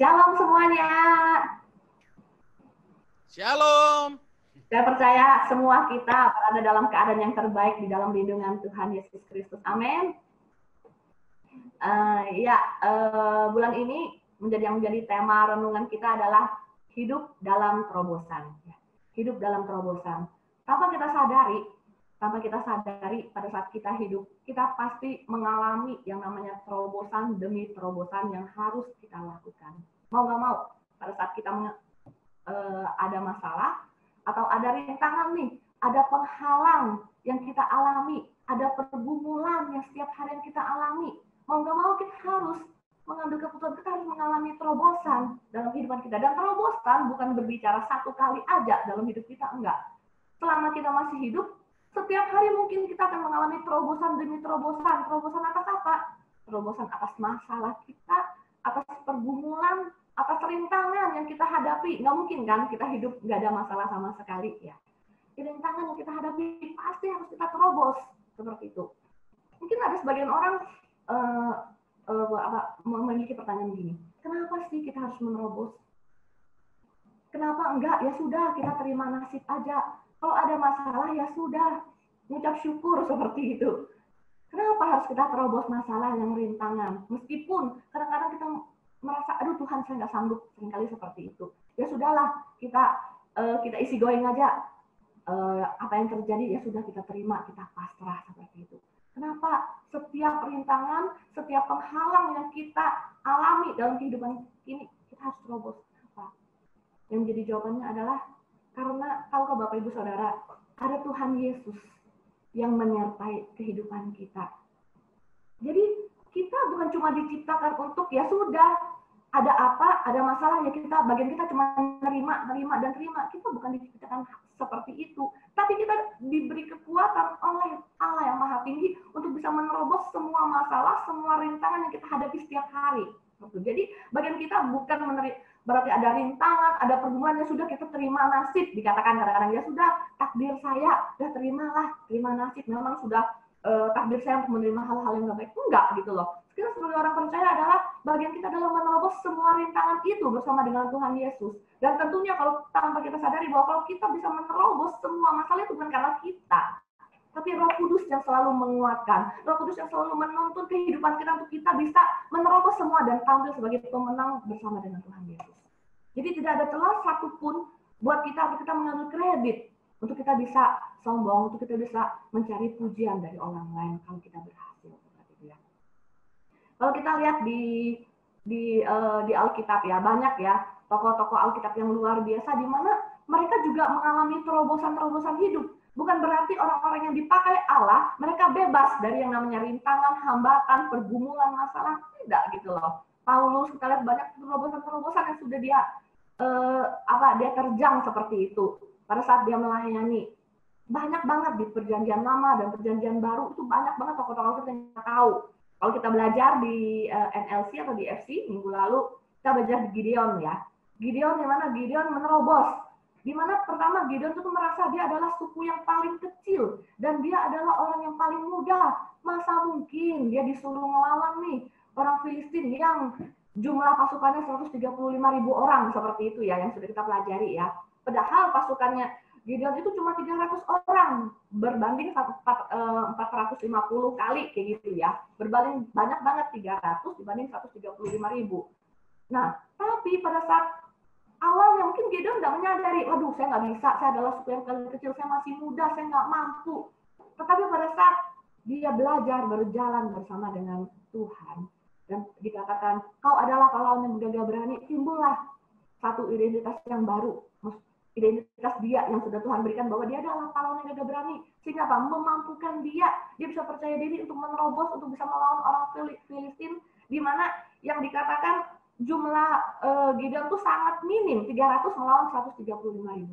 Shalom semuanya. Shalom. Saya percaya semua kita berada dalam keadaan yang terbaik di dalam lindungan Tuhan Yesus Kristus. Amin. Bulan ini menjadi tema renungan kita adalah hidup dalam terobosan. Hidup dalam terobosan. Tanpa kita sadari pada saat kita hidup, kita pasti mengalami yang namanya terobosan demi terobosan yang harus kita lakukan. Mau nggak mau, pada saat kita ada masalah atau ada rintangan nih, ada penghalang yang kita alami, ada pergumulan yang setiap hari yang kita alami, mau nggak mau kita harus mengambil keputusan, kita harus mengalami terobosan dalam kehidupan kita. Dan terobosan bukan berbicara satu kali aja dalam hidup kita, enggak. Selama kita masih hidup, setiap hari mungkin kita akan mengalami terobosan demi terobosan. Terobosan atas apa? Terobosan atas masalah kita, atas pergumulan, atas rintangan yang kita hadapi. Nggak mungkin kan kita hidup nggak ada masalah sama sekali ya. Rintangan yang kita hadapi pasti harus kita terobos seperti itu. Mungkin ada sebagian orang memiliki pertanyaan begini, kenapa sih kita harus menerobos? Kenapa enggak? Ya sudah, kita terima nasib aja. Kalau ada masalah ya sudah, mengucap syukur seperti itu. Kenapa harus kita terobos masalah yang rintangan? Meskipun kadang-kadang kita merasa, aduh Tuhan saya nggak sanggup, seringkali seperti itu. Ya sudahlah, kita isi going aja. Apa yang terjadi ya sudah kita terima, kita pasrah seperti itu. Kenapa setiap rintangan, setiap penghalang yang kita alami dalam kehidupan ini kita harus terobos? Apa? Yang jadi jawabannya adalah karena tahukah Bapak Ibu Saudara, ada Tuhan Yesus yang menyertai kehidupan kita. Jadi kita bukan cuma diciptakan untuk ya sudah ada apa, ada masalah ya kita bagian kita cuma terima. Kita bukan diciptakan seperti itu, tapi kita diberi kekuatan oleh Allah yang Maha Tinggi untuk bisa menerobos semua masalah, semua rintangan yang kita hadapi setiap hari. Jadi bagian kita bukan berarti ada rintangan, ada pergumulan, ya sudah kita terima nasib, dikatakan kadang-kadang ya sudah takdir saya, ya terimalah, terima nasib, memang sudah takdir saya untuk menerima hal-hal yang baik. Enggak gitu loh. Kita sebagai orang percaya adalah bagian kita adalah menerobos semua rintangan itu bersama dengan Tuhan Yesus. Dan tentunya kalau tanpa kita sadari bahwa kalau kita bisa menerobos semua masalah itu bukan karena kita, tapi Roh Kudus yang selalu menguatkan, Roh Kudus yang selalu menuntun kehidupan kita untuk kita bisa menerobos semua dan tampil sebagai pemenang bersama dengan Tuhan Yesus. Jadi tidak ada celah satupun buat kita untuk kita mengambil kredit, untuk kita bisa sombong, untuk kita bisa mencari pujian dari orang lain kalau kita berhasil. Kalau kita lihat di Alkitab ya, banyak ya tokoh-tokoh Alkitab yang luar biasa di mana mereka juga mengalami terobosan-terobosan hidup. Bukan berarti orang-orang yang dipakai Allah, mereka bebas dari yang namanya rintangan, hambatan, pergumulan, masalah. Tidak gitu loh. Paulus, kita lihat banyak terobosan-terobosan yang sudah dia terjang seperti itu. Pada saat dia melayani. Banyak banget di perjanjian lama dan perjanjian baru, itu banyak banget tokoh-tokoh yang kita tahu. Kalau kita belajar di NLC atau di FC, minggu lalu, kita belajar di Gideon ya. Gideon di mana? Gideon menerobos. Di mana pertama Gideon itu merasa dia adalah suku yang paling kecil dan dia adalah orang yang paling muda. Masa mungkin dia disuruh ngelawan nih orang Filistin yang jumlah pasukannya 135.000 orang seperti itu ya yang sudah kita pelajari ya. Padahal pasukannya Gideon itu cuma 300 orang berbanding 450 kali kayak gitu ya. Berbanding banyak banget 300 dibanding 135.000. Nah, tapi pada saat awalnya mungkin Gideon nggak menyadari, waduh saya nggak bisa, saya adalah suku yang paling kecil, saya masih muda, saya nggak mampu. Tetapi pada saat dia belajar berjalan bersama dengan Tuhan dan dikatakan kau adalah pahlawan yang gagah berani, timbullah satu identitas yang baru, identitas dia yang sudah Tuhan berikan bahwa dia adalah pahlawan yang gagah berani, sehingga apa? Memampukan dia bisa percaya diri untuk menerobos, untuk bisa melawan orang Filistin, di mana yang dikatakan jumlah Gideon itu sangat minim, 300 melawan 135.000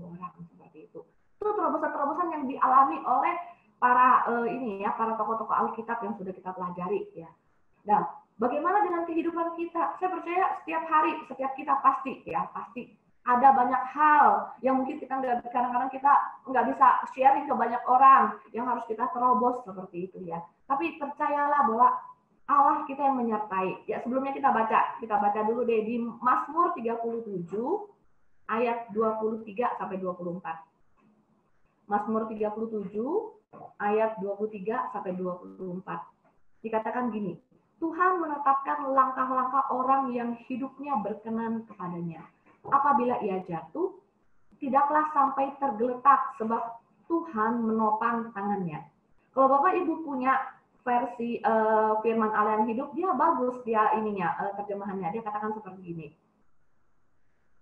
orang seperti itu. Itu terobosan-terobosan yang dialami oleh para para tokoh-tokoh Alkitab yang sudah kita pelajari ya. Dan bagaimana dengan kehidupan kita? Saya percaya setiap hari, setiap kita pasti ada banyak hal yang mungkin kita kadang-kadang kita nggak bisa sharing ke banyak orang yang harus kita terobos seperti itu ya. Tapi percayalah bahwa Allah kita yang menyertai. Ya, sebelumnya kita baca dulu deh di Mazmur 37 ayat 23 sampai 24. Mazmur 37 ayat 23 sampai 24. Dikatakan gini, Tuhan menetapkan langkah-langkah orang yang hidupnya berkenan kepadanya. Apabila ia jatuh, tidaklah sampai tergeletak sebab Tuhan menopang tangannya. Kalau Bapak Ibu punya versi firman Allah yang hidup, dia bagus dia terjemahannya. Dia katakan seperti ini.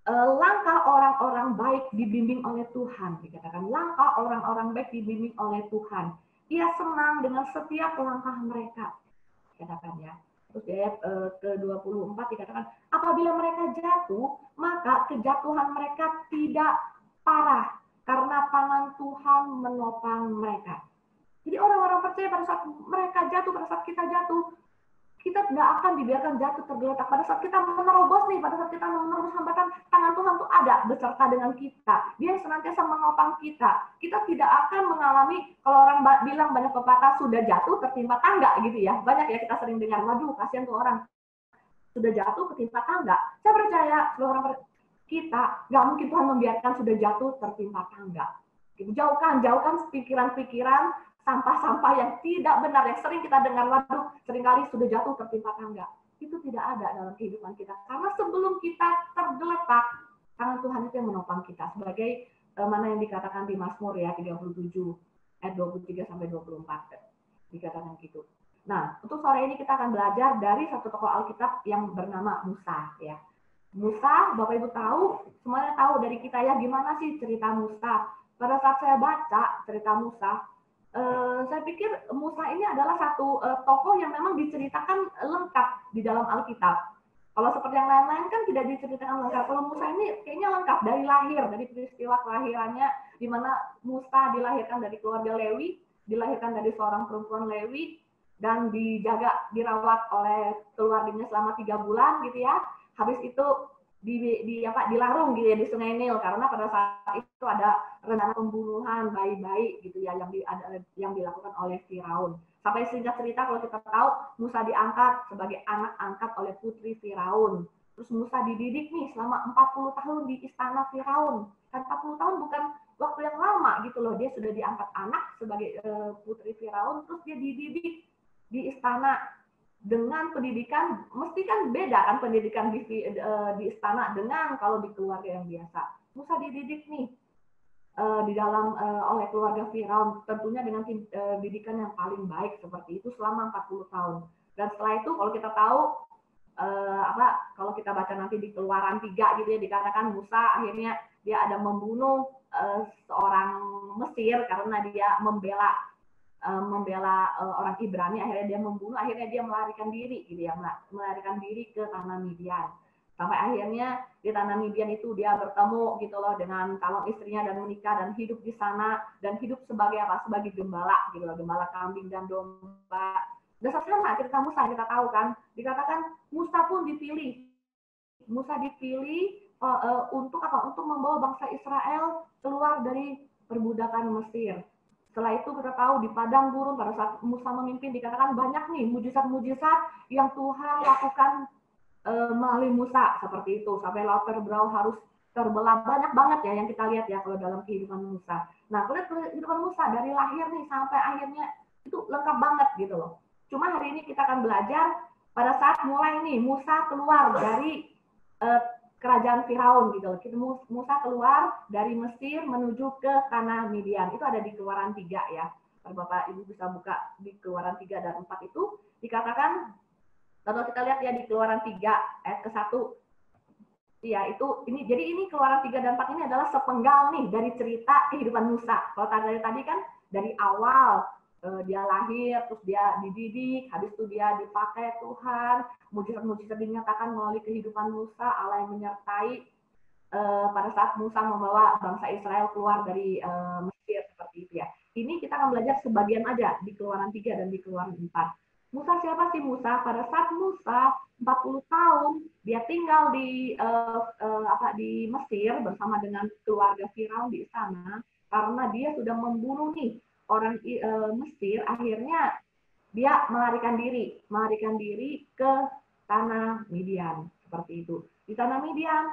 Langkah orang-orang baik dibimbing oleh Tuhan. Dikatakan langkah orang-orang baik dibimbing oleh Tuhan. Ia senang dengan setiap langkah mereka. Dikatakan ya. Terus di ayat ke-24 dikatakan, apabila mereka jatuh, maka kejatuhan mereka tidak parah, karena tangan Tuhan menopang mereka. Jadi orang-orang percaya pada saat mereka jatuh, pada saat kita jatuh, kita tidak akan dibiarkan jatuh tergeletak. Pada saat kita menerobos nih, pada saat kita menerobos hambatan, tangan Tuhan tuh ada beserta dengan kita. Dia senantiasa menopang kita. Kita tidak akan mengalami, kalau orang bilang banyak pepatah sudah jatuh tertimpa tangga gitu ya. Banyak ya kita sering dengar, waduh kasihan tuh orang sudah jatuh tertimpa tangga. Saya percaya orang kita nggak mungkin Tuhan membiarkan sudah jatuh tertimpa tangga. Jauhkan pikiran-pikiran sampah-sampah yang tidak benar, yang sering kita dengar, waduh, seringkali sudah jatuh tertimpa tangga. Itu tidak ada dalam kehidupan kita. Karena sebelum kita tergeletak, tangan Tuhan itu yang menopang kita. Sebagai mana yang dikatakan di Mazmur ya, 37, ayat 23 sampai 24. Dikatakan gitu. Nah, untuk sore ini kita akan belajar dari satu tokoh Alkitab yang bernama Musa. Ya. Musa, Bapak Ibu tahu, semuanya tahu dari kita ya, gimana sih cerita Musa. Pada saat saya baca cerita Musa, saya pikir Musa ini adalah satu tokoh yang memang diceritakan lengkap di dalam Alkitab. Kalau seperti yang lain-lain kan tidak diceritakan lengkap. Kalau Musa ini kayaknya lengkap dari lahir, dari peristiwa kelahirannya, di mana Musa dilahirkan dari keluarga Lewi, dilahirkan dari seorang perempuan Lewi, dan dirawat oleh keluarganya selama 3 bulan gitu ya. Habis itu dilarung gitu ya di Sungai Nil, karena pada saat itu ada rencana pembunuhan bayi-bayi gitu ya yang dilakukan oleh Firaun. Sampai singkat cerita kalau kita tahu Musa diangkat sebagai anak angkat oleh putri Firaun. Terus Musa dididik nih selama 40 tahun di istana Firaun. Kan 40 tahun bukan waktu yang lama gitu loh. Dia sudah diangkat anak sebagai putri Firaun, terus dia dididik di istana dengan pendidikan, mesti kan beda kan pendidikan di istana dengan kalau di keluarga yang biasa. Musa dididik nih di dalam oleh keluarga Firaun, tentunya dengan didikan yang paling baik seperti itu selama 40 tahun. Dan setelah itu kalau kita tahu kalau kita baca nanti di Keluaran 3 gitu ya, dikatakan Musa akhirnya dia ada membunuh seorang Mesir karena dia membela orang Ibrani, akhirnya dia membunuh, akhirnya dia melarikan diri gitu ya, melarikan diri ke tanah Midian. Sampai akhirnya di tanah Midian itu dia bertemu gitu loh dengan calon istrinya dan menikah dan hidup di sana, dan hidup sebagai apa? Sebagai gembala gitu loh, gembala kambing dan domba. Dasar sama cerita Musa kita tahu kan, dikatakan Musa pun dipilih. Musa dipilih untuk apa? Untuk membawa bangsa Israel keluar dari perbudakan Mesir. Setelah itu kita tahu di padang gurun pada saat Musa memimpin dikatakan banyak nih mujizat-mujizat yang Tuhan lakukan melalui Musa seperti itu, sampai laut terbelah harus terbelah, banyak banget ya yang kita lihat ya kalau dalam kehidupan Musa. Nah, kalau kehidupan Musa dari lahir nih sampai akhirnya itu lengkap banget gitu loh. Cuma hari ini kita akan belajar pada saat mulai nih Musa keluar dari kerajaan Firaun gitu loh. Musa keluar dari Mesir menuju ke tanah Midian. Itu ada di Keluaran 3 ya. Bapak Ibu bisa buka di Keluaran 3 dan 4 itu dikatakan, kalau kita lihat ya di Keluaran 3 ayat ke-1. Ya, jadi ini Keluaran 3 dan 4 ini adalah sepenggal nih dari cerita kehidupan Musa. Kalau tadi kan dari awal dia lahir, terus dia dididik, habis itu dia dipakai Tuhan, mujizat-mujizat dinyatakan melalui kehidupan Musa, Allah yang menyertai pada saat Musa membawa bangsa Israel keluar dari Mesir seperti itu ya. Ini kita akan belajar sebagian aja di Keluaran 3 dan di Keluaran 4. Musa siapa sih Musa? Pada saat Musa 40 tahun dia tinggal di Mesir bersama dengan keluarga Firaun di sana, karena dia sudah membunuh nih orang Mesir, akhirnya dia melarikan diri ke tanah Midian seperti itu. Di tanah Midian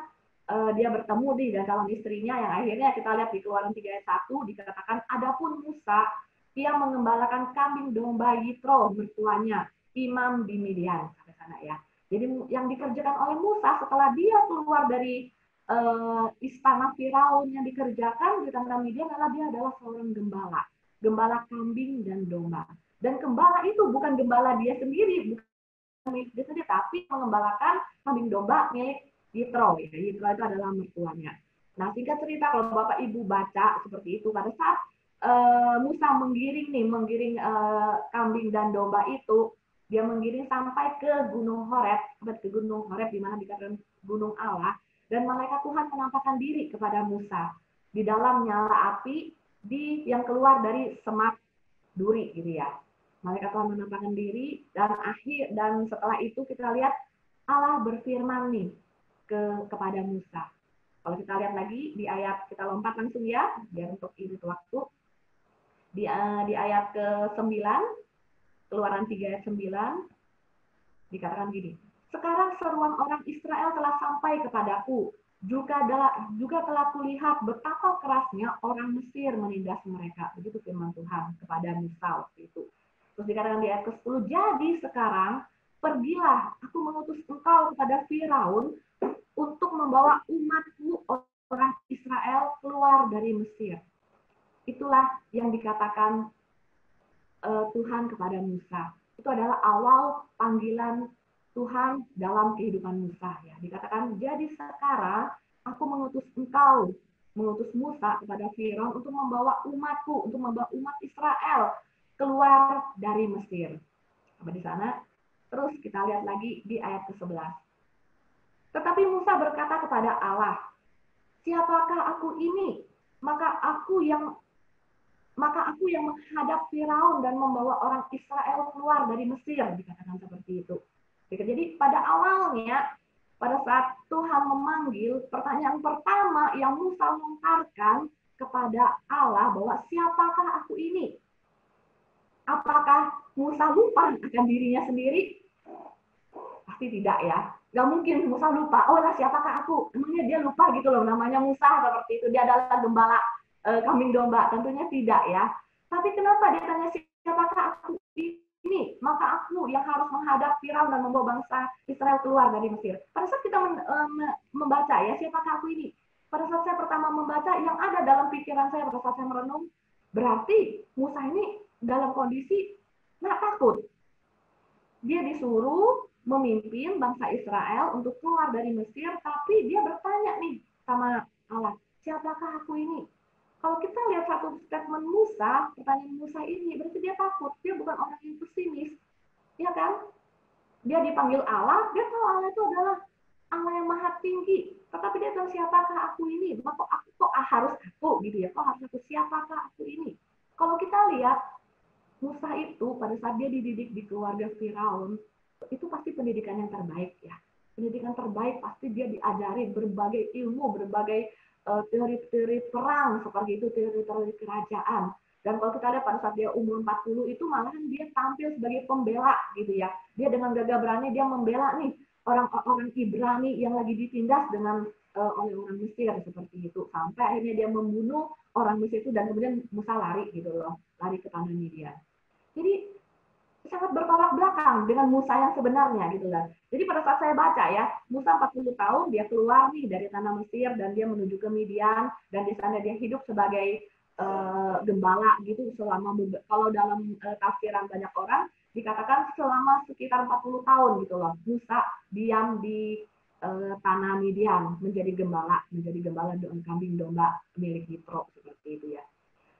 dia bertemu dengan calon istrinya yang akhirnya kita lihat di Keluaran 3 ayat 1 dikatakan adapun Musa dia mengembalakan kambing domba Yitro mertuanya imam di Midian sampai sana ya. Jadi yang dikerjakan oleh Musa setelah dia keluar dari istana Firaun yang dikerjakan di tanah Midian adalah dia adalah seorang gembala kambing dan domba. Dan gembala itu bukan gembala dia sendiri, bukan milik dia sendiri, tapi mengembalakan kambing domba milik Yitro. Ya. Yitro itu adalah mertuanya. Nah, singkat cerita kalau Bapak Ibu baca seperti itu, pada saat Musa menggiring kambing dan domba itu, dia menggiring sampai ke Gunung Horeb, di mana dikatakan Gunung Allah, dan malaikat Tuhan menampakkan diri kepada Musa di dalam nyala api yang keluar dari semak duri gitu ya. Malaikat Tuhan menampakkan diri dan setelah itu kita lihat Allah berfirman nih kepada Musa. Kalau kita lihat lagi di ayat, kita lompat langsung ya biar untuk irit waktu. Di ayat ke-9, Keluaran 3 ayat 9 dikatakan gini, sekarang seruan orang Israel telah sampai kepadaku, juga telah kulihat betapa kerasnya orang Mesir menindas mereka. Begitu firman Tuhan kepada Musa waktu itu. Terus dikatakan di ayat ke-10, jadi sekarang pergilah, aku mengutus engkau kepada Firaun untuk membawa umatku orang Israel keluar dari Mesir. Itulah yang dikatakan Tuhan kepada Musa. Itu adalah awal panggilan Tuhan dalam kehidupan Musa. Ya. Dikatakan, jadi sekarang aku mengutus Musa kepada Firaun untuk membawa umatku, untuk membawa umat Israel keluar dari Mesir. Sampai di sana. Terus kita lihat lagi di ayat ke-11. Tetapi Musa berkata kepada Allah, siapakah aku ini? Maka aku yang menghadap Firaun dan membawa orang Israel keluar dari Mesir, dikatakan seperti itu. Jadi pada awalnya, pada saat Tuhan memanggil, pertanyaan pertama yang Musa lontarkan kepada Allah bahwa siapakah aku ini? Apakah Musa lupa akan dirinya sendiri? Pasti tidak ya. Gak mungkin Musa lupa, oh lah siapakah aku? Emangnya dia lupa gitu loh, namanya Musa seperti itu. Dia adalah gembala kambing domba, tentunya tidak ya. Tapi kenapa dia tanya siapakah aku ini? Maka aku yang harus menghadap Firaun dan membawa bangsa Israel keluar dari Mesir. Pada saat kita membaca ya, siapakah aku ini? Pada saat saya pertama membaca, yang ada dalam pikiran saya pada saat saya merenung, berarti Musa ini dalam kondisi nggak takut. Dia disuruh memimpin bangsa Israel untuk keluar dari Mesir, tapi dia bertanya nih sama Allah, siapakah aku ini? Kalau kita lihat satu statement Musa, pertanyaan Musa ini, berarti dia takut. Dia bukan orang yang pesimis. Ya kan? Dia dipanggil Allah, dia tahu Allah itu adalah Allah yang maha tinggi. Tetapi dia tahu siapakah aku ini? Kok harus aku gitu ya? Kok harus aku? Siapakah aku ini? Kalau kita lihat, Musa itu pada saat dia dididik di keluarga Firaun, itu pasti pendidikan yang terbaik ya. Pendidikan terbaik pasti dia diajari berbagai ilmu, berbagai teori-teori perang seperti itu, teori-teori kerajaan. Dan kalau kita lihat pada saat dia umur 40 itu malahan dia tampil sebagai pembela gitu ya. Dia dengan gagah berani dia membela nih orang-orang Ibrani yang lagi ditindas dengan oleh orang Mesir seperti itu. Sampai akhirnya dia membunuh orang Mesir itu dan kemudian Musa lari gitu loh, lari ke tanah Midian. Jadi sangat bertolak belakang dengan Musa yang sebenarnya gitu lah. Jadi pada saat saya baca ya, Musa 40 tahun dia keluar nih dari tanah Mesir dan dia menuju ke Midian dan di sana dia hidup sebagai gembala gitu selama, kalau dalam tafsiran banyak orang dikatakan selama sekitar 40 tahun gitu loh. Musa diam di tanah Midian menjadi gembala kambing domba milik Yitro seperti itu ya.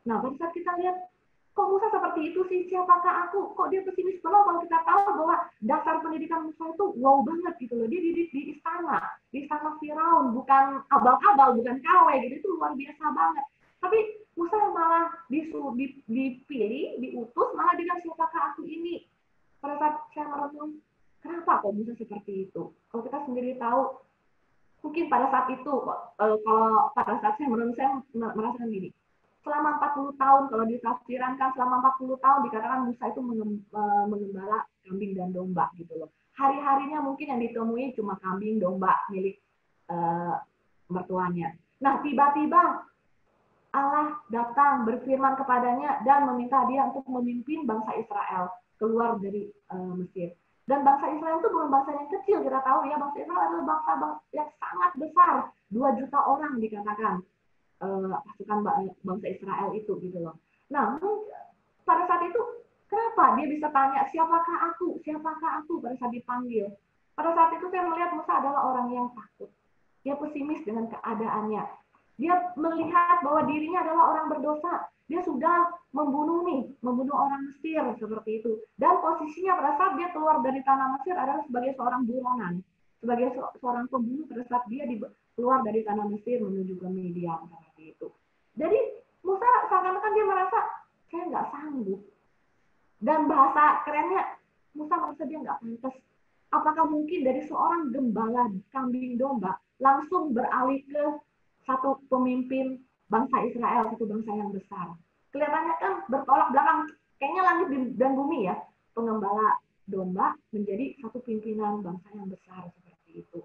Nah, pada saat kita lihat kok Musa seperti itu sih, siapakah aku? Kok dia pesimis banget kalau kita tahu bahwa dasar pendidikan Musa itu wow banget gitu loh. Dia dididik di istana Firaun, bukan abal-abal, bukan KW gitu, itu luar biasa banget. Tapi Musa malah dipilih, diutus, malah dengan siapakah aku ini? Pada saat saya merenung, kenapa kok Musa seperti itu? Kalau kita sendiri tahu, mungkin pada saat itu, kalau pada saat saya merenung, saya merasakan gini, selama 40 tahun, kalau ditafsirkan selama 40 tahun dikatakan Musa itu mengembala kambing dan domba gitu loh. Hari-harinya mungkin yang ditemui cuma kambing domba milik mertuanya. Nah, tiba-tiba Allah datang berfirman kepadanya dan meminta dia untuk memimpin bangsa Israel keluar dari Mesir. Dan bangsa Israel itu bukan bangsa yang kecil, kita tahu ya, bangsa Israel adalah bangsa yang sangat besar, 2 juta orang dikatakan pasukan bangsa Israel itu gitu loh. Nah, pada saat itu kenapa dia bisa tanya siapakah aku pada saat dipanggil. Pada saat itu saya melihat Musa adalah orang yang takut. Dia pesimis dengan keadaannya. Dia melihat bahwa dirinya adalah orang berdosa. Dia sudah membunuh orang Mesir seperti itu. Dan posisinya pada saat dia keluar dari tanah Mesir adalah sebagai seorang buronan, sebagai seorang pembunuh pada saat dia keluar dari tanah Mesir menuju ke Midian seperti itu. Jadi Musa seakan-akan dia merasa saya nggak sanggup. Dan bahasa kerennya Musa merasa dia nggak pantas. Apakah mungkin dari seorang gembala kambing domba langsung beralih ke satu pemimpin bangsa Israel, satu bangsa yang besar. Kelihatannya kan bertolak belakang, kayaknya langit dan bumi ya. Pengembala domba menjadi satu pimpinan bangsa yang besar seperti itu.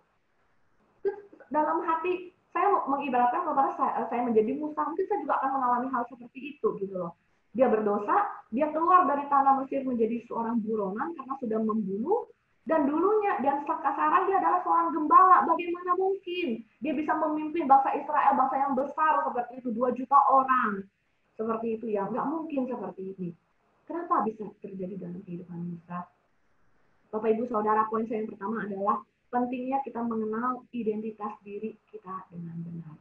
Terus dalam hati saya mengibaratkan kepada saya menjadi Musa, mungkin saya juga akan mengalami hal seperti itu gitu loh. Dia berdosa, dia keluar dari tanah Mesir menjadi seorang buronan karena sudah membunuh, dan dulunya dan sekarang dia adalah seorang gembala. Bagaimana mungkin dia bisa memimpin bangsa Israel, bangsa yang besar seperti itu, 2 juta orang seperti itu ya, nggak mungkin seperti ini. Kenapa bisa terjadi dalam kehidupan Musa? Bapak Ibu Saudara, poin saya yang pertama adalah pentingnya kita mengenal identitas diri kita dengan benar.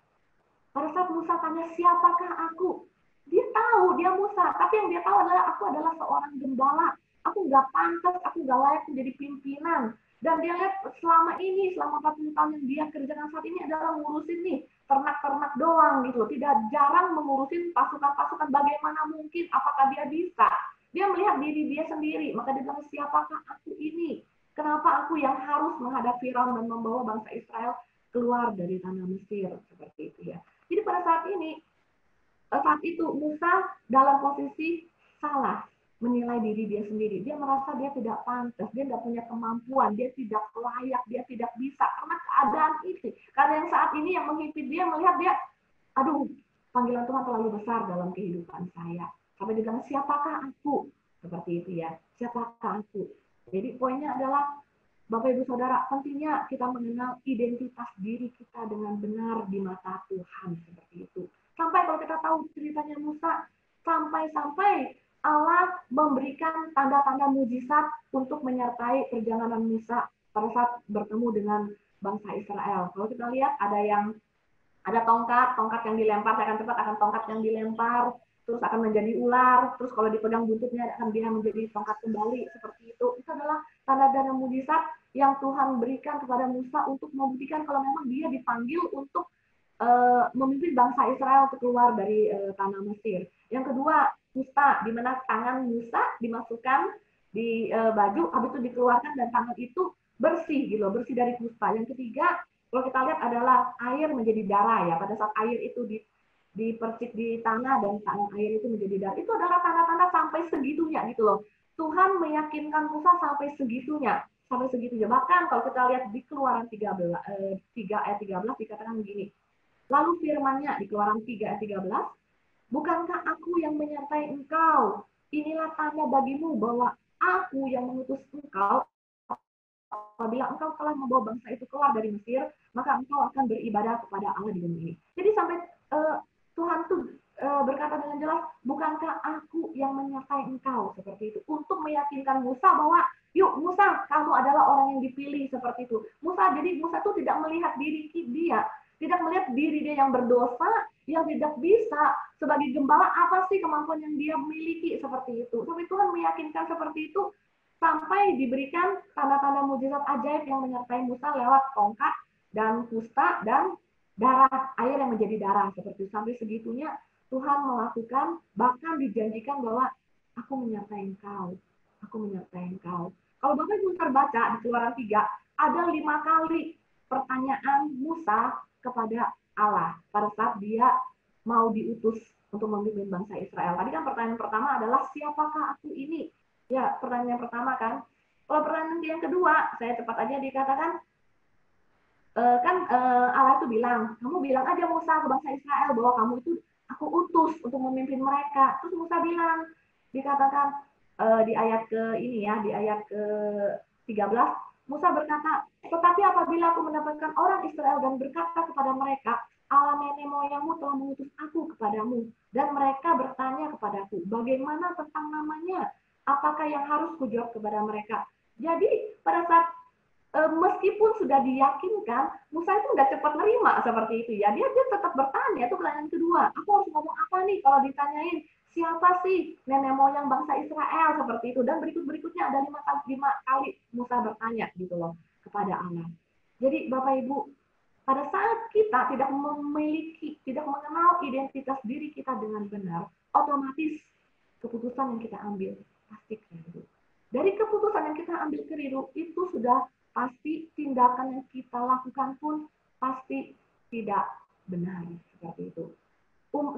Pada saat Musa tanya siapakah aku, dia tahu dia Musa, tapi yang dia tahu adalah aku adalah seorang gembala. Aku nggak pantas, aku nggak layak menjadi pimpinan. Dan dia lihat selama 40 tahun yang dia kerjakan saat ini adalah ngurusin nih ternak-ternak doang gitu. Tidak jarang mengurusin pasukan-pasukan. Bagaimana mungkin, apakah dia bisa? Dia melihat diri dia sendiri, maka dia bilang siapakah aku ini? Kenapa aku yang harus menghadapi Firaun dan membawa bangsa Israel keluar dari tanah Mesir seperti itu ya. Jadi pada saat itu Musa dalam posisi salah menilai diri dia sendiri. Dia merasa dia tidak pantas, dia tidak punya kemampuan, dia tidak layak, dia tidak bisa karena keadaan itu. Karena yang saat ini yang menghimpit dia melihat dia, aduh, panggilan Tuhan terlalu besar dalam kehidupan saya. Sampai dia bilang, siapakah aku? Seperti itu ya, siapakah aku? Jadi poinnya adalah Bapak Ibu Saudara, pentingnya kita mengenal identitas diri kita dengan benar di mata Tuhan seperti itu. Sampai kalau kita tahu ceritanya Musa, sampai-sampai Allah memberikan tanda-tanda mujizat untuk menyertai perjalanan Musa pada saat bertemu dengan bangsa Israel. Kalau kita lihat ada tongkat yang dilempar, saya akan cepat akan tongkat yang dilempar, terus akan menjadi ular, terus kalau dipegang buntutnya akan dia menjadi tongkat kembali seperti itu. Itu adalah tanda-tanda mujizat yang Tuhan berikan kepada Musa untuk membuktikan kalau memang dia dipanggil untuk memimpin bangsa Israel untuk keluar dari tanah Mesir. Yang kedua, kusta, di mana tangan Musa dimasukkan di baju, habis itu dikeluarkan dan tangan itu bersih gitu, bersih dari kusta. Yang ketiga, kalau kita lihat adalah air menjadi darah ya. Pada saat air itu dipercik di tanah dan air itu menjadi darah. Itu adalah tanda-tanda sampai segitunya gitu loh. Tuhan meyakinkan Musa sampai segitunya. Bahkan kalau kita lihat di Keluaran 3 ayat 13 dikatakan begini. Lalu firman-Nya di Keluaran 3 ayat 13, bukankah aku yang menyertai engkau? Inilah tanda bagimu bahwa aku yang mengutus engkau. Apabila engkau telah membawa bangsa itu keluar dari Mesir, maka engkau akan beribadah kepada Allah di bumi ini. Jadi sampai Tuhan tuh berkata dengan jelas, bukankah aku yang menyertai engkau seperti itu, untuk meyakinkan Musa bahwa yuk Musa, kamu adalah orang yang dipilih seperti itu. Musa tuh tidak melihat diri dia, tidak melihat diri dia yang berdosa, yang tidak bisa sebagai gembala, apa sih kemampuan yang dia miliki seperti itu. Tapi Tuhan meyakinkan seperti itu sampai diberikan tanda-tanda mujizat ajaib yang menyertai Musa lewat tongkat dan kusta dan darah, air yang menjadi darah seperti itu. Sampai segitunya Tuhan melakukan, bahkan dijanjikan bahwa aku menyertai engkau, aku menyertai engkau. Kalau Bapak Ibu terbaca di Keluaran 3, ada 5 kali pertanyaan Musa kepada Allah pada saat dia mau diutus untuk memimpin bangsa Israel. Tadi kan pertanyaan pertama adalah siapakah aku ini? Ya, pertanyaan yang pertama kan. Kalau pertanyaan yang kedua, saya cepat aja dikatakan, Allah itu bilang, kamu bilang aja Musa ke bangsa Israel bahwa kamu itu aku utus untuk memimpin mereka. Terus Musa bilang, dikatakan di ayat ke ini ya, di ayat ke 13, Musa berkata, tetapi apabila aku mendapatkan orang Israel dan berkata kepada mereka, Allah nenek moyangmu telah mengutus aku kepadamu, dan mereka bertanya kepadaku, bagaimana tentang namanya? Apakah yang harus kujawab kepada mereka? Jadi pada saat meskipun sudah diyakinkan, Musa itu nggak cepat nerima seperti itu ya. Dia tetap bertanya, itu pertanyaan kedua. Aku harus ngomong apa nih kalau ditanyain siapa sih nenek moyang bangsa Israel seperti itu. Dan berikutnya ada 5 kali Musa bertanya gitu loh kepada Allah. Jadi Bapak Ibu, pada saat kita tidak mengenal identitas diri kita dengan benar, otomatis keputusan yang kita ambil pasti keliru. Dari keputusan yang kita ambil keliru itu sudah pasti tindakan yang kita lakukan pun pasti tidak benar seperti itu.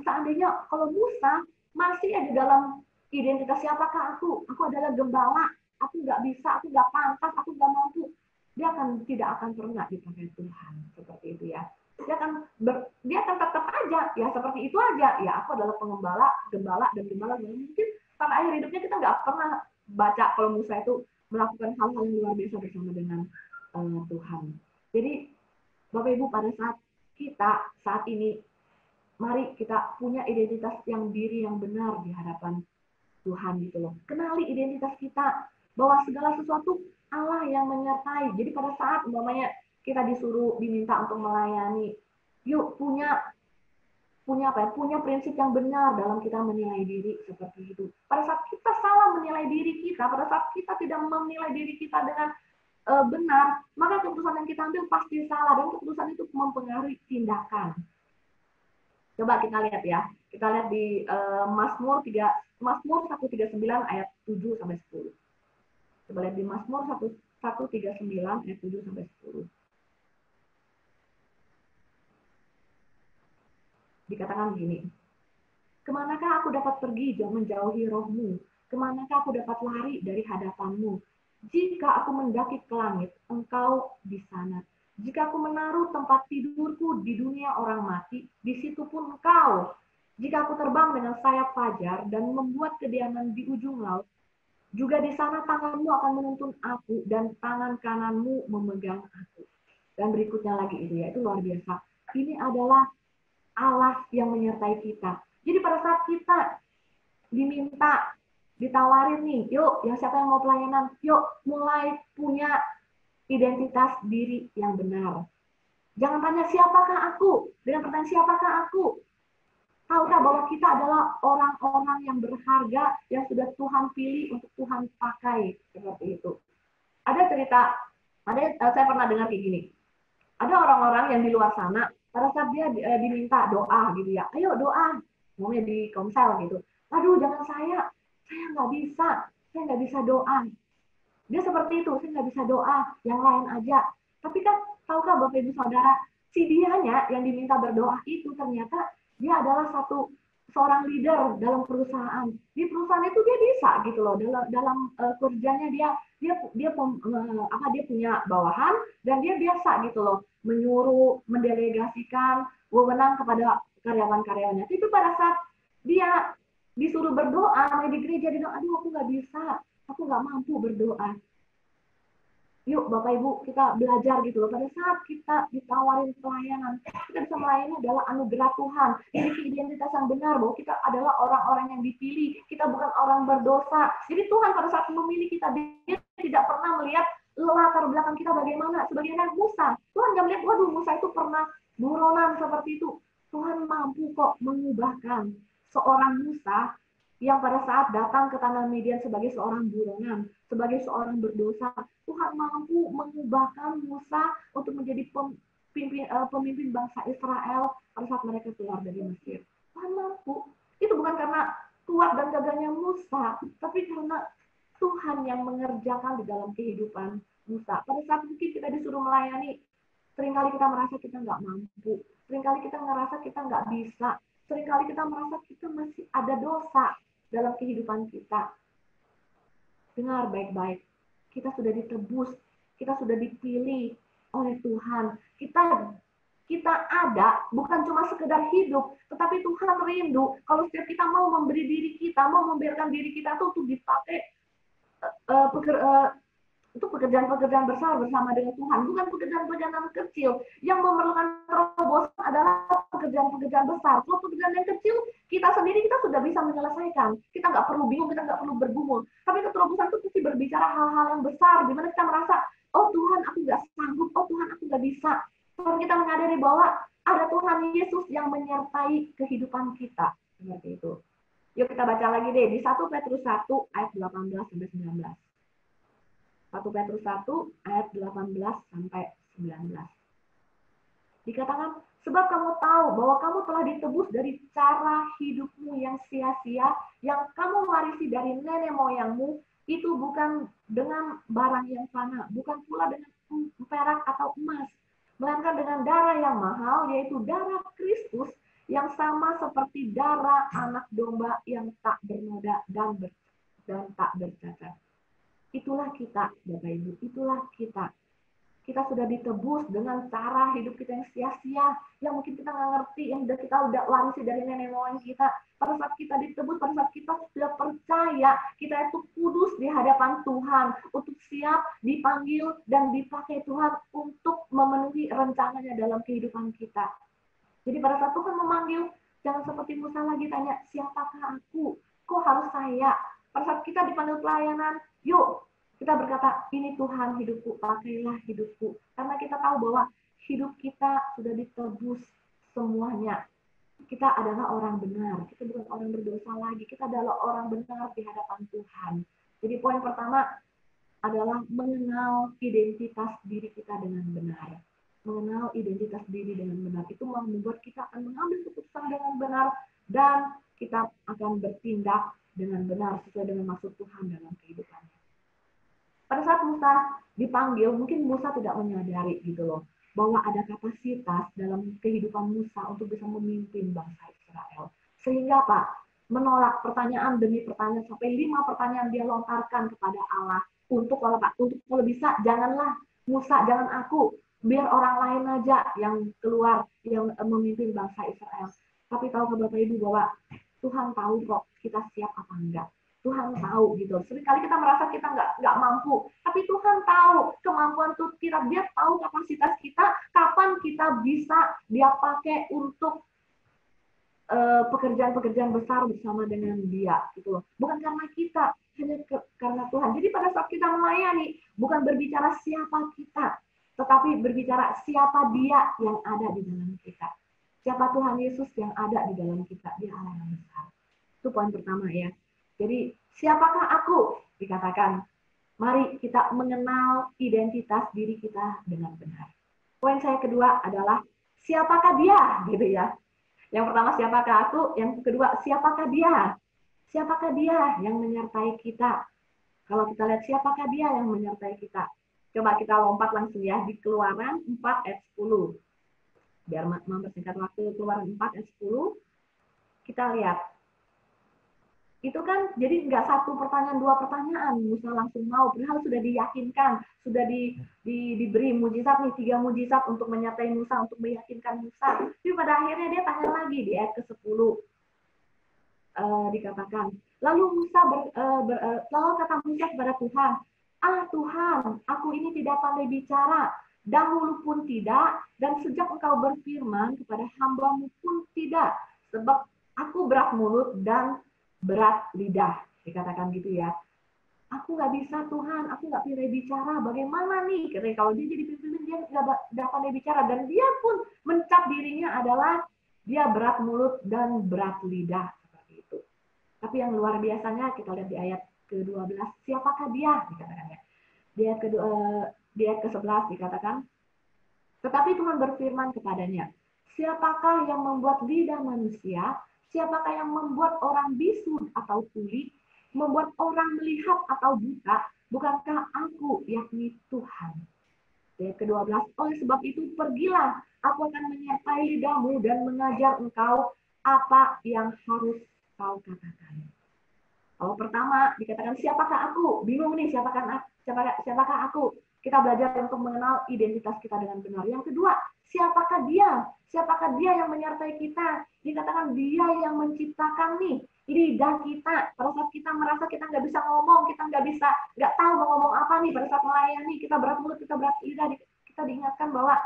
Seandainya kalau Musa masih ada dalam identitas siapakah aku adalah gembala, aku nggak bisa, aku nggak pantas, aku nggak mampu, tidak akan pernah dipakai Tuhan seperti itu ya. Dia akan tetap aja ya seperti itu aja ya, aku adalah gembala dan mungkin sampai akhir hidupnya kita nggak pernah baca kalau Musa itu melakukan hal-hal yang luar biasa bersama dengan Tuhan. Jadi Bapak Ibu, pada saat ini mari kita punya identitas diri yang benar di hadapan Tuhan gitu loh. Kenali identitas kita bahwa segala sesuatu Allah yang menyertai. Jadi pada saat umpamanya kita diminta untuk melayani, yuk punya prinsip yang benar dalam kita menilai diri seperti itu. Pada saat kita salah menilai diri kita, pada saat kita tidak menilai diri kita dengan benar, maka keputusan yang kita ambil pasti salah dan keputusan itu mempengaruhi tindakan. Coba kita lihat ya. Kita lihat di Mazmur 139 ayat 7 sampai 10. Coba lihat di Mazmur 139 ayat 7 sampai 10. Dikatakan begini, kemanakah aku dapat pergi menjauhi rohmu? Kemanakah aku dapat lari dari hadapanmu? Jika aku mendaki ke langit, engkau di sana. Jika aku menaruh tempat tidurku di dunia orang mati, di situ pun engkau. Jika aku terbang dengan sayap fajar dan membuat kediaman di ujung laut, juga di sana tanganmu akan menuntun aku dan tangan kananmu memegang aku. Dan berikutnya lagi itu luar biasa. Ini adalah Allah yang menyertai kita. Jadi pada saat kita ditawarin nih, yuk, yang siapa yang mau pelayanan, yuk mulai punya identitas diri yang benar. Jangan tanya siapakah aku, dengan pertanyaan siapakah aku. Tahukah bahwa kita adalah orang-orang yang berharga yang sudah Tuhan pilih untuk Tuhan pakai seperti itu. Saya pernah dengar kayak gini. Ada orang-orang yang di luar sana pada saat dia diminta doa gitu ya, ayo doa, ngomongnya di komsel gitu. Aduh jangan saya nggak bisa doa. Dia seperti itu, saya nggak bisa doa, yang lain aja. Tapi kan tahukah Bapak Ibu Saudara, si dianya yang diminta berdoa itu ternyata dia adalah seorang leader dalam perusahaan. Di perusahaan itu dia bisa gitu loh, dalam kerjanya dia punya bawahan dan dia biasa gitu loh menyuruh, mendelegasikan wewenang kepada karyawan-karyawannya. Tapi pada saat dia disuruh berdoa di gereja, dia bilang, aduh aku nggak bisa, aku nggak mampu berdoa. Yuk Bapak Ibu kita belajar gitu loh. Pada saat kita ditawarin pelayanan, kita bisa melayani adalah anugerah Tuhan. Memiliki identitas yang benar bahwa kita adalah orang-orang yang dipilih. Kita bukan orang berdosa. Jadi Tuhan pada saat memilih kita, dia tidak pernah melihat latar belakang kita bagaimana. Sebagaimana Musa, Tuhan nggak melihat, waduh Musa itu pernah buronan seperti itu. Tuhan mampu kok mengubahkan seorang Musa yang pada saat datang ke tanah Midian sebagai seorang buronan, sebagai seorang berdosa, Tuhan mampu mengubahkan Musa untuk menjadi pemimpin bangsa Israel pada saat mereka keluar dari Mesir. Tuhan mampu. Itu bukan karena kuat dan gagahnya Musa, tapi karena Tuhan yang mengerjakan di dalam kehidupan Musa. Pada saat mungkin kita disuruh melayani, seringkali kita merasa kita nggak mampu. Seringkali kita ngerasa kita nggak bisa. Seringkali kita merasa kita masih ada dosa dalam kehidupan kita. Dengar baik-baik, kita sudah ditebus, kita sudah dipilih oleh Tuhan. Kita ada bukan cuma sekedar hidup, tetapi Tuhan rindu kalau setiap kita mau memberi diri kita, mau membiarkan diri kita tuh untuk dipakai itu pekerjaan-pekerjaan besar bersama dengan Tuhan, bukan pekerjaan-pekerjaan kecil. Yang memerlukan terobosan adalah pekerjaan-pekerjaan besar. Kalau pekerjaan yang kecil, kita sendiri kita sudah bisa menyelesaikan. Kita nggak perlu bingung, kita nggak perlu bergumul. Tapi keterobosan itu pasti berbicara hal-hal yang besar, di mana kita merasa, oh Tuhan aku nggak sanggup, oh Tuhan aku nggak bisa. Kalau kita menyadari bahwa ada Tuhan Yesus yang menyertai kehidupan kita. Seperti itu. Yuk kita baca lagi deh, di 1 Petrus 1 ayat 18-19. 1 Petrus 1 ayat 18 sampai 19. Dikatakan, sebab kamu tahu bahwa kamu telah ditebus dari cara hidupmu yang sia-sia, yang kamu warisi dari nenek moyangmu, itu bukan dengan barang yang fana, bukan pula dengan perak atau emas, melainkan dengan darah yang mahal, yaitu darah Kristus, yang sama seperti darah anak domba yang tak bernoda dan tak bercacat. Itulah kita, Bapak Ibu, itulah kita. Kita sudah ditebus dengan cara hidup kita yang sia-sia, yang mungkin kita nggak ngerti, yang kita udah warisi dari nenek moyang kita. Pada saat kita ditebus, pada saat kita sudah percaya, kita itu kudus di hadapan Tuhan, untuk siap dipanggil dan dipakai Tuhan untuk memenuhi rencananya dalam kehidupan kita. Jadi pada saat Tuhan memanggil, jangan seperti Musa lagi tanya, siapakah aku? Kok harus saya? Pada saat kita dipanggil pelayanan, yuk kita berkata, ini Tuhan hidupku, pakailah hidupku. Karena kita tahu bahwa hidup kita sudah ditebus semuanya. Kita adalah orang benar, kita bukan orang berdosa lagi, kita adalah orang benar di hadapan Tuhan. Jadi poin pertama adalah mengenal identitas diri kita dengan benar. Mengenal identitas diri dengan benar, itu membuat kita akan mengambil keputusan dengan benar, dan kita akan bertindak dengan benar sesuai dengan maksud Tuhan dalam kehidupannya. Pada saat Musa dipanggil, mungkin Musa tidak menyadari gitu loh, bahwa ada kapasitas dalam kehidupan Musa untuk bisa memimpin bangsa Israel. Sehingga Pak, menolak pertanyaan demi pertanyaan, sampai 5 pertanyaan dia lontarkan kepada Allah. Untuk kalau bisa, janganlah Musa, jangan aku, biar orang lain aja yang keluar, yang memimpin bangsa Israel. Tapi tahukah Bapak Ibu bahwa Tuhan tahu kok kita siap apa enggak. Tuhan tahu gitu. Seringkali kita merasa kita nggak mampu, tapi Tuhan tahu kemampuan kita. Dia tahu kapasitas kita, kapan kita bisa dia pakai untuk pekerjaan-pekerjaan besar bersama dengan dia gitu loh. Bukan karena kita, hanya karena Tuhan. Jadi pada saat kita melayani, bukan berbicara siapa kita, tetapi berbicara siapa dia yang ada di dalam kita. Siapa Tuhan Yesus yang ada di dalam kita, dia Allah yang besar. Itu poin pertama ya. Jadi, siapakah aku? Dikatakan, mari kita mengenal identitas diri kita dengan benar. Poin saya kedua adalah, siapakah dia? Gitu ya. Yang pertama, siapakah aku? Yang kedua, siapakah dia? Siapakah dia yang menyertai kita? Kalau kita lihat siapakah dia yang menyertai kita? Coba kita lompat langsung ya, di Keluaran 4 ayat 10. Biar mempersingkat waktu, Keluaran 4 ayat 10, kita lihat. Itu kan jadi nggak 1 pertanyaan, 2 pertanyaan, Musa langsung mau, padahal sudah diyakinkan, sudah diberi mujizat nih, 3 mujizat untuk menyertai Musa, untuk meyakinkan Musa. Tapi pada akhirnya dia tanya lagi di ayat ke-10, dikatakan, lalu kata Musa kepada Tuhan, Tuhan, aku ini tidak pandai bicara, dahulu pun tidak, dan sejak engkau berfirman kepada hamba-Mu pun tidak, sebab aku berat mulut dan berat lidah, dikatakan gitu ya. Aku nggak bisa Tuhan, aku nggak pandai bicara, bagaimana nih? Karena kalau dia jadi pemimpin, dia nggak pandai bicara, dan dia pun mencap dirinya adalah dia berat mulut dan berat lidah, seperti itu. Tapi yang luar biasanya kita lihat di ayat ke-12, siapakah dia? Dikatakannya. Di ayat ke-11 dikatakan, tetapi Tuhan berfirman kepadanya, siapakah yang membuat lidah manusia? Siapakah yang membuat orang bisu atau tuli, membuat orang melihat atau buta? Bukankah aku, yakni Tuhan? Ayat ke-12, oleh sebab itu pergilah, aku akan menyertai lidahmu dan mengajar engkau apa yang harus kau katakan. Kalau pertama dikatakan siapakah aku? Bingung nih siapakah aku? Kita belajar untuk mengenal identitas kita dengan benar. Yang kedua, siapakah dia? Siapakah dia yang menyertai kita? Dikatakan dia yang menciptakan nih lidah kita. Pada saat kita merasa kita nggak bisa ngomong, kita nggak tahu mau ngomong apa nih pada saat melayani, kita berat mulut, kita berat lidah, kita diingatkan bahwa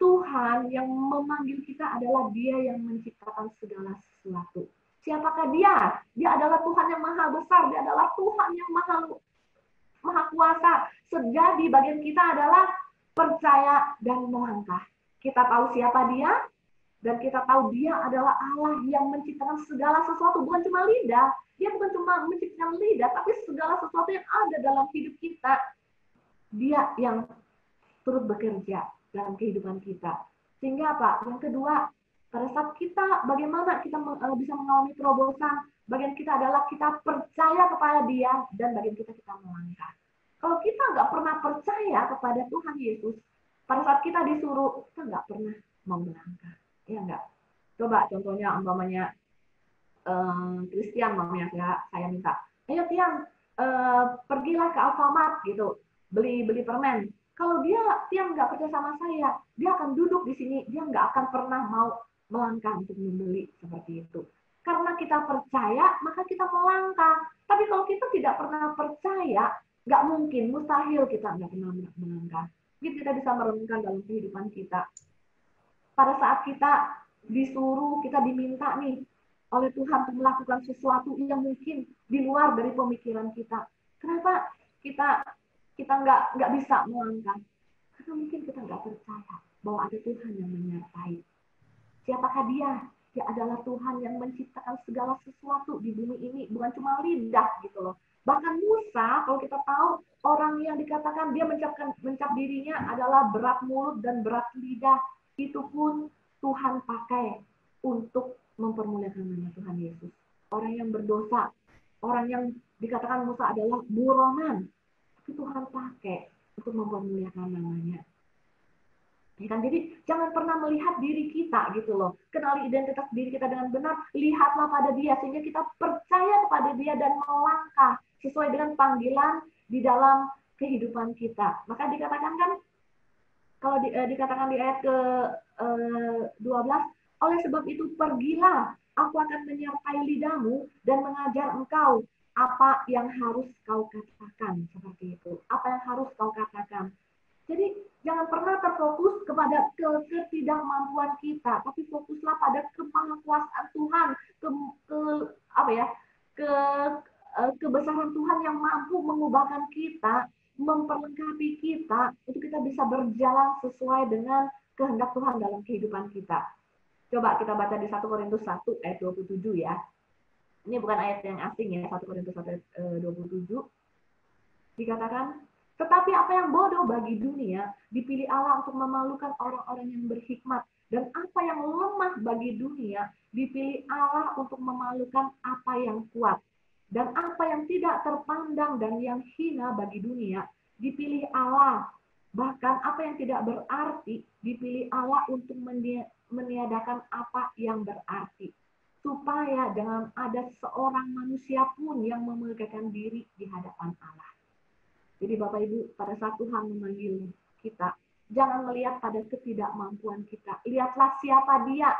Tuhan yang memanggil kita adalah Dia yang menciptakan segala sesuatu. Siapakah Dia? Dia adalah Tuhan yang maha besar, Dia adalah Tuhan yang maha kuasa. Jadi bagian kita adalah percaya dan melangkah. Kita tahu siapa Dia, dan kita tahu Dia adalah Allah yang menciptakan segala sesuatu, bukan cuma lidah. Dia bukan cuma menciptakan lidah, tapi segala sesuatu yang ada dalam hidup kita. Dia yang turut bekerja dalam kehidupan kita. Sehingga apa? Yang kedua, pada saat kita, bagaimana kita bisa mengalami terobosan, bagian kita adalah kita percaya kepada Dia, dan bagian kita melangkah. Kalau kita nggak pernah percaya kepada Tuhan Yesus, pada saat kita disuruh, kita nggak pernah mau melangkah. Ya nggak? Coba contohnya, umpamanya Christian, mamanya saya minta, ayo Tian, pergilah ke Alfamart gitu, beli permen. Kalau Tian nggak percaya sama saya, dia akan duduk di sini, dia nggak akan pernah mau melangkah untuk membeli seperti itu. Karena kita percaya, maka kita melangkah. Tapi kalau kita tidak pernah percaya, nggak mungkin, mustahil kita nggak pernah melangkah. Jadi kita bisa merenungkan dalam kehidupan kita. Pada saat kita disuruh, kita diminta nih oleh Tuhan untuk melakukan sesuatu yang mungkin di luar dari pemikiran kita. Kenapa kita nggak bisa melangkah? Karena mungkin kita nggak percaya bahwa ada Tuhan yang menyertai. Siapakah Dia? Dia adalah Tuhan yang menciptakan segala sesuatu di bumi ini, bukan cuma lidah gitu loh. Bahkan Musa, kalau kita tahu, orang yang dikatakan dia mencap dirinya adalah berat mulut dan berat lidah, itu pun Tuhan pakai untuk mempermuliakan nama Tuhan Yesus. Orang yang berdosa, orang yang dikatakan Musa adalah buronan, tapi Tuhan pakai untuk mempermuliakan namanya. Ya kan? Jadi jangan pernah melihat diri kita gitu loh. Kenali identitas diri kita dengan benar, lihatlah pada Dia sehingga kita percaya kepada Dia dan melangkah sesuai dengan panggilan di dalam kehidupan kita. Maka dikatakan kan, kalau dikatakan di ayat ke-12, oleh sebab itu pergilah, aku akan menyertai lidahmu dan mengajar engkau apa yang harus kau katakan. Seperti itu. Apa yang harus kau katakan. Jadi jangan pernah terfokus kepada ketidakmampuan kita, tapi fokuslah pada kemahakuasaan Tuhan, kebesaran Tuhan yang mampu mengubahkan kita, memperlengkapi kita untuk kita bisa berjalan sesuai dengan kehendak Tuhan dalam kehidupan kita. Coba kita baca di 1 Korintus 1 ayat 27 ya. Ini bukan ayat yang asing ya, 1 Korintus 1 ayat 27. Dikatakan, tetapi apa yang bodoh bagi dunia dipilih Allah untuk memalukan orang-orang yang berhikmat, dan apa yang lemah bagi dunia dipilih Allah untuk memalukan apa yang kuat, dan apa yang tidak terpandang dan yang hina bagi dunia dipilih Allah, bahkan apa yang tidak berarti dipilih Allah untuk meniadakan apa yang berarti, supaya jangan ada seorang manusia pun yang memegakan diri di hadapan Allah. Jadi Bapak Ibu, pada saat Tuhan memanggil kita, jangan melihat pada ketidakmampuan kita. Lihatlah siapa Dia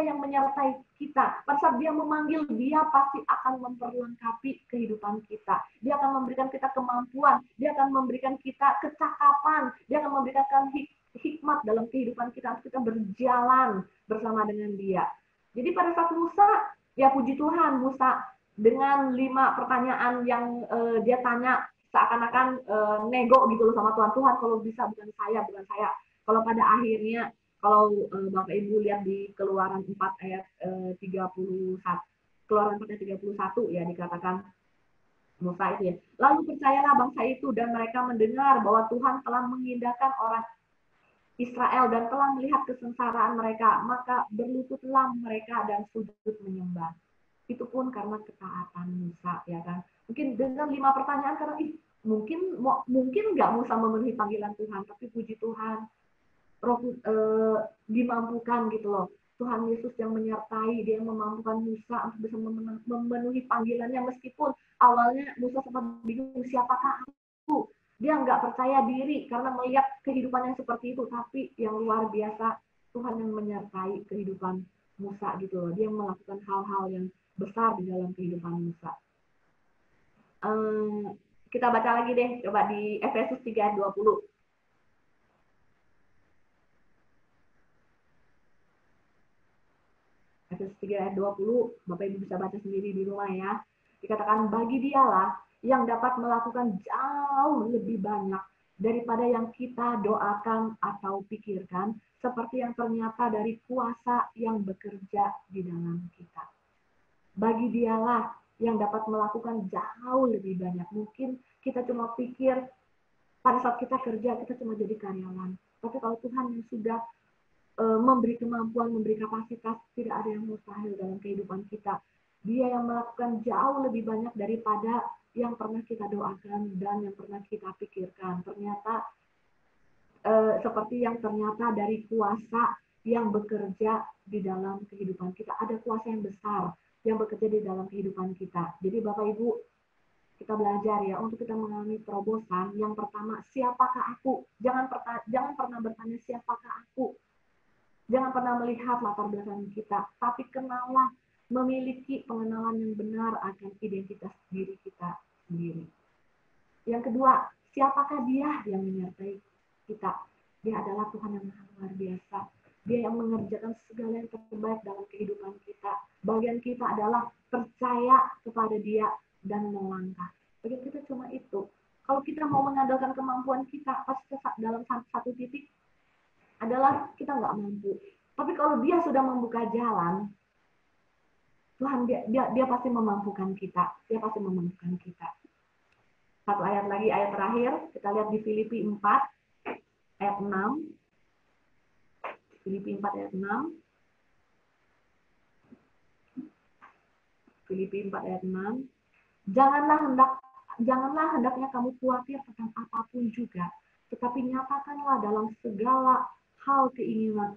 yang menyertai kita. Pada saat Dia memanggil, Dia pasti akan memperlengkapi kehidupan kita. Dia akan memberikan kita kemampuan, Dia akan memberikan kita kecakapan, Dia akan memberikan hikmat dalam kehidupan kita, kita berjalan bersama dengan Dia. Jadi pada saat Musa, ya puji Tuhan, Musa dengan 5 pertanyaan yang dia tanya, seakan-akan nego gitu loh sama Tuhan, kalau bisa bukan saya. Kalau pada akhirnya, kalau Bapak Ibu lihat di Keluaran 4 ayat 31, Keluaran 4 ayat 31 ya, dikatakan Musa itu ya, lalu percayalah bangsa itu dan mereka mendengar bahwa Tuhan telah mengindahkan orang Israel dan telah melihat kesengsaraan mereka, maka berlututlah mereka dan sujud menyembah. Itu pun karena ketaatan Musa, ya kan? Mungkin dengan 5 pertanyaan, karena mungkin nggak Musa memenuhi panggilan Tuhan, tapi puji Tuhan, dimampukan gitu loh. Tuhan Yesus yang menyertai, dia yang memampukan Musa untuk bisa memenuhi panggilannya, meskipun awalnya Musa sempat bingung, siapakah aku? Dia nggak percaya diri karena melihat kehidupan yang seperti itu, tapi yang luar biasa, Tuhan yang menyertai kehidupan Musa gitu loh. Dia melakukan hal-hal yang besar di dalam kehidupan Musa. Kita baca lagi deh, coba di Efesus 3 ayat 20. Efesus 3 ayat 20, Bapak Ibu bisa baca sendiri di rumah ya. Dikatakan, bagi dialah yang dapat melakukan jauh lebih banyak daripada yang kita doakan atau pikirkan, seperti yang ternyata dari kuasa yang bekerja di dalam kita. Bagi dialah yang dapat melakukan jauh lebih banyak. Mungkin kita cuma pikir pada saat kita kerja, kita cuma jadi karyawan. Tapi kalau Tuhan yang sudah memberi kemampuan, memberi kapasitas, tidak ada yang mustahil dalam kehidupan kita. Dia yang melakukan jauh lebih banyak daripada yang pernah kita doakan dan yang pernah kita pikirkan. Ternyata seperti yang ternyata dari kuasa yang bekerja di dalam kehidupan kita. Ada kuasa yang besar yang bekerja di dalam kehidupan kita. Jadi Bapak Ibu, kita belajar ya untuk kita mengalami terobosan. Yang pertama, siapakah aku? Jangan pernah bertanya siapakah aku. Jangan pernah melihat latar belakang kita, tapi kenallah, memiliki pengenalan yang benar akan identitas diri kita sendiri. Yang kedua, siapakah Dia yang menyertai kita? Dia adalah Tuhan yang maha luar biasa. Dia yang mengerjakan segala yang terbaik dalam kehidupan kita. Bagian kita adalah percaya kepada Dia dan melangkah. Bagian kita cuma itu. Kalau kita mau mengandalkan kemampuan kita, pasti dalam satu titik adalah kita nggak mampu. Tapi kalau Dia sudah membuka jalan, Tuhan dia pasti memampukan kita. Dia pasti memampukan kita. Satu ayat lagi, ayat terakhir, kita lihat di Filipi 4 ayat 6. Filipi 4 ayat 6. Filipi 4 ayat 6. Janganlah hendaknya kamu khawatir tentang apapun juga, tetapi nyatakanlah dalam segala hal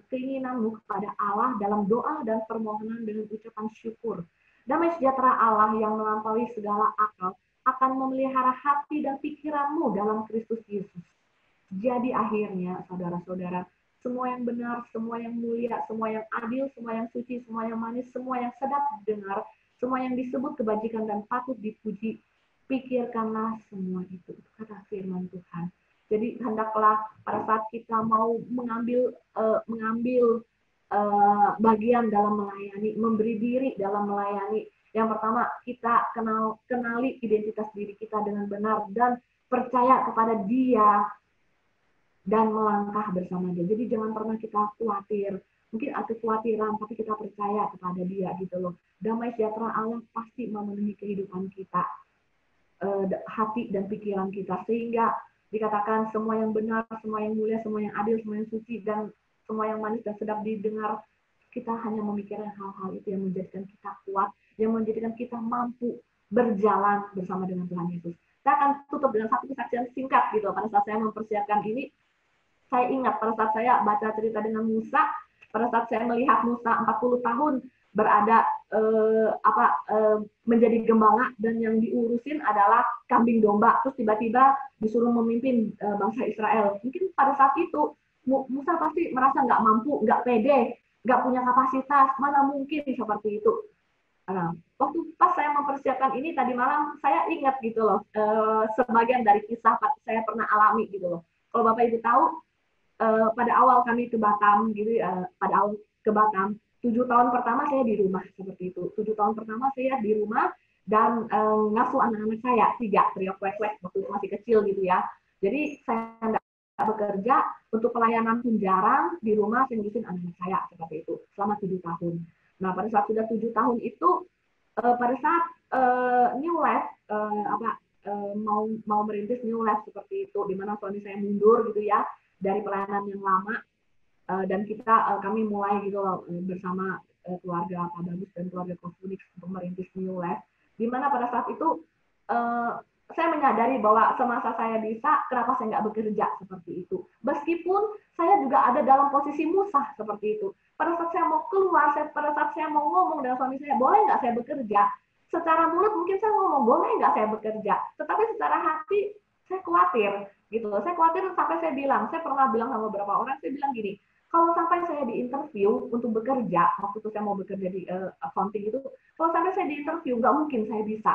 keinginanmu kepada Allah dalam doa dan permohonan dengan ucapan syukur. Damai sejahtera Allah yang melampaui segala akal akan memelihara hati dan pikiranmu dalam Kristus Yesus. Jadi akhirnya, saudara-saudara, semua yang benar, semua yang mulia, semua yang adil, semua yang suci, semua yang manis, semua yang sedap didengar, semua yang disebut kebajikan dan patut dipuji, pikirkanlah semua itu. Kata firman Tuhan. Jadi hendaklah pada saat kita mau mengambil bagian dalam melayani, memberi diri dalam melayani. Yang pertama, kita kenali identitas diri kita dengan benar dan percaya kepada Dia dan melangkah bersama Dia. Jadi jangan pernah kita khawatir. Mungkin ada kekhawatiran, tapi kita percaya kepada Dia gitu loh. Damai sejahtera Allah pasti memenuhi kehidupan kita, hati dan pikiran kita, sehingga dikatakan semua yang benar, semua yang mulia, semua yang adil, semua yang suci, dan semua yang manis dan sedap didengar. Kita hanya memikirkan hal-hal itu yang menjadikan kita kuat, yang menjadikan kita mampu berjalan bersama dengan Tuhan Yesus. Saya akan tutup dengan satu kesaksian singkat gitu. Pada saat saya mempersiapkan ini, saya ingat pada saat saya baca cerita dengan Musa, pada saat saya melihat Musa 40 tahun berada menjadi gembala dan yang diurusin adalah kambing domba, terus tiba-tiba disuruh memimpin bangsa Israel. Mungkin pada saat itu Musa pasti merasa nggak mampu, nggak pede, nggak punya kapasitas, mana mungkin seperti itu. Nah, waktu pas saya mempersiapkan ini tadi malam, saya ingat gitu loh, sebagian dari kisah saya pernah alami gitu loh. Kalau Bapak Ibu tahu, pada awal kami ke Batam gitu, pada awal ke Batam, 7 tahun pertama saya di rumah seperti itu. 7 tahun pertama saya di rumah dan ngasuh anak-anak saya 3, trio kwek-kwek waktu itu masih kecil gitu ya. Jadi saya nggak bekerja, untuk pelayanan pun jarang, di rumah saya ngurusin anak-anak saya seperti itu selama 7 tahun. Nah, pada saat sudah 7 tahun itu, pada saat New Life mau merintis New Life seperti itu, di mana suami saya mundur gitu ya dari pelayanan yang lama, dan kami mulai gitu bersama keluarga Pak Bagus dan keluarga Kofunix untuk merintis New Life, di mana pada saat itu saya menyadari bahwa semasa saya bisa, kenapa saya nggak bekerja seperti itu. Meskipun saya juga ada dalam posisi Musa seperti itu. pada saat saya mau keluar, pada saat saya mau ngomong dengan suami saya, boleh nggak saya bekerja? Secara mulut mungkin saya ngomong, boleh nggak saya bekerja? Tetapi secara hati, saya khawatir. Gitu. Saya khawatir sampai saya pernah bilang sama beberapa orang, saya bilang gini, kalau sampai saya di interview untuk bekerja, waktu itu saya mau bekerja di accounting itu, kalau sampai saya di interview, nggak mungkin saya bisa.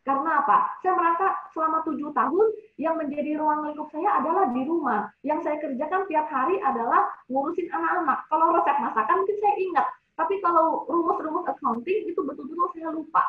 Karena apa? Saya merasa selama 7 tahun yang menjadi ruang lingkup saya adalah di rumah. Yang saya kerjakan tiap hari adalah ngurusin anak-anak. Kalau resep masakan mungkin saya ingat, tapi kalau rumus-rumus accounting itu betul-betul saya lupa.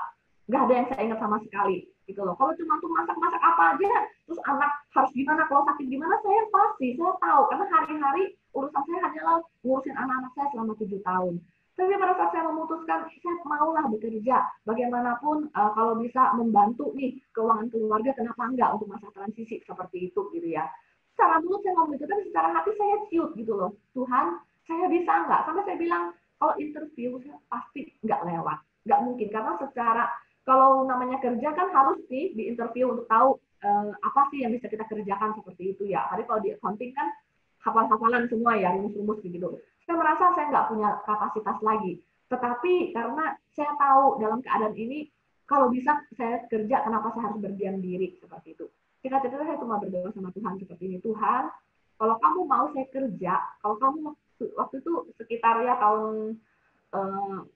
Nggak ada yang saya ingat sama sekali. Gitu loh. Kalau cuma tuh masak-masak apa aja, terus anak harus gimana, kalau sakit gimana, saya pasti, saya tahu. Karena hari-hari urusan saya hanyalah ngurusin anak-anak saya selama 7 tahun. Tapi pada saat saya memutuskan, saya maulah bekerja. Bagaimanapun kalau bisa membantu nih keuangan keluarga, kenapa enggak untuk masa transisi seperti itu gitu ya. Secara mulut saya ngomong gitu, tapi secara hati saya ciut gitu loh. Tuhan, saya bisa enggak? Sampai saya bilang, kalau interview saya pasti enggak lewat. Enggak mungkin, karena secara, kalau namanya kerja kan harus nih di interview untuk tahu apa sih yang bisa kita kerjakan seperti itu ya. Tapi kalau di accounting kan hafal-hafalan semua ya, rumus-rumus gitu. Saya merasa saya nggak punya kapasitas lagi. Tetapi karena saya tahu dalam keadaan ini, kalau bisa saya kerja, kenapa saya harus berdiam diri seperti itu. Singkat cerita, saya cuma berdoa sama Tuhan seperti ini. Tuhan, kalau kamu mau saya kerja, kalau kamu waktu itu sekitar ya tahun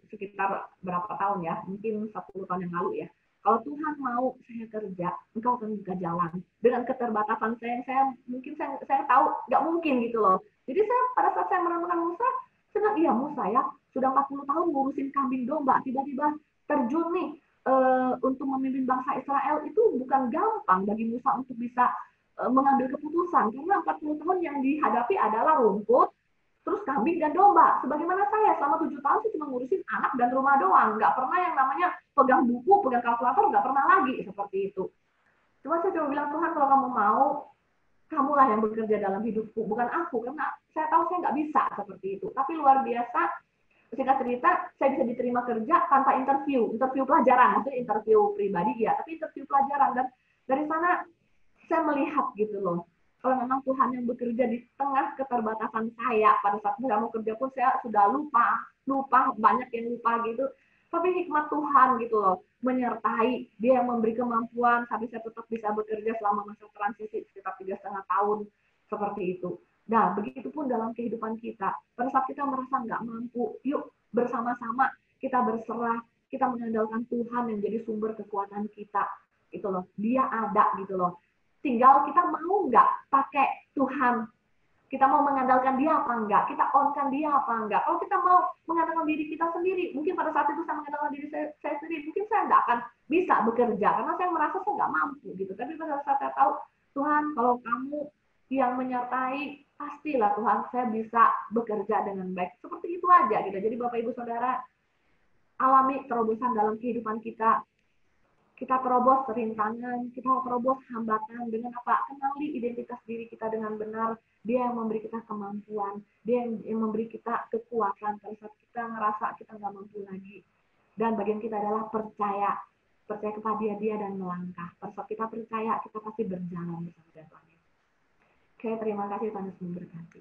sekitar berapa tahun ya, mungkin 10 tahun yang lalu ya. Kalau Tuhan mau saya kerja, engkau akan buka jalan. Dengan keterbatasan saya mungkin saya tahu nggak mungkin gitu loh. Jadi saya pada saat saya merenungkan Musa, saya bilang, iya Musa ya, sudah 40 tahun ngurusin kambing domba, tiba-tiba terjun nih untuk memimpin bangsa Israel, itu bukan gampang bagi Musa untuk bisa mengambil keputusan. Karena 40 tahun yang dihadapi adalah rumput, terus kambing dan domba. Sebagaimana saya selama 7 tahun saya cuma ngurusin anak dan rumah doang. Nggak pernah yang namanya pegang buku, pegang kalkulator, nggak pernah lagi seperti itu. Cuma saya coba bilang, Tuhan kalau kamu mau, kamulah yang bekerja dalam hidupku, bukan aku. Karena saya tahu saya nggak bisa seperti itu. Tapi luar biasa, singkat cerita, saya bisa diterima kerja tanpa interview pelajaran. Maksudnya interview pribadi ya, tapi interview pelajaran. Dan dari sana saya melihat gitu loh, kalau memang Tuhan yang bekerja di tengah keterbatasan saya, pada saat saya mau kerja pun saya sudah lupa, banyak yang lupa gitu. Tapi hikmat Tuhan gitu loh, menyertai, dia yang memberi kemampuan, sampai saya tetap bisa bekerja selama masa transisi sekitar 3,5 tahun, seperti itu. Nah, begitupun dalam kehidupan kita, pada saat kita merasa nggak mampu, yuk bersama-sama kita berserah, kita mengandalkan Tuhan yang jadi sumber kekuatan kita, gitu loh. Dia ada gitu loh. Tinggal kita mau nggak pakai Tuhan, kita mau mengandalkan dia apa enggak, kita on-kan dia apa enggak. Kalau kita mau mengandalkan diri kita sendiri, mungkin pada saat itu saya mengandalkan diri saya sendiri, mungkin saya nggak akan bisa bekerja, karena saya merasa saya nggak mampu gitu. Tapi pada saat saya tahu, Tuhan kalau kamu yang menyertai, pastilah Tuhan saya bisa bekerja dengan baik. Seperti itu aja gitu. Jadi Bapak Ibu Saudara, alami terobosan dalam kehidupan kita. Kita terobos rintangan, kita terobos hambatan dengan apa? Kenali identitas diri kita dengan benar. Dia yang memberi kita kemampuan, dia yang memberi kita kekuatan pada saat kita ngerasa kita nggak mampu lagi. Dan bagian kita adalah percaya kepada dia dan melangkah. Pada saat kita percaya, kita pasti berjalan bersama Tuhan. Oke, terima kasih, Tuhan Yesus memberkati.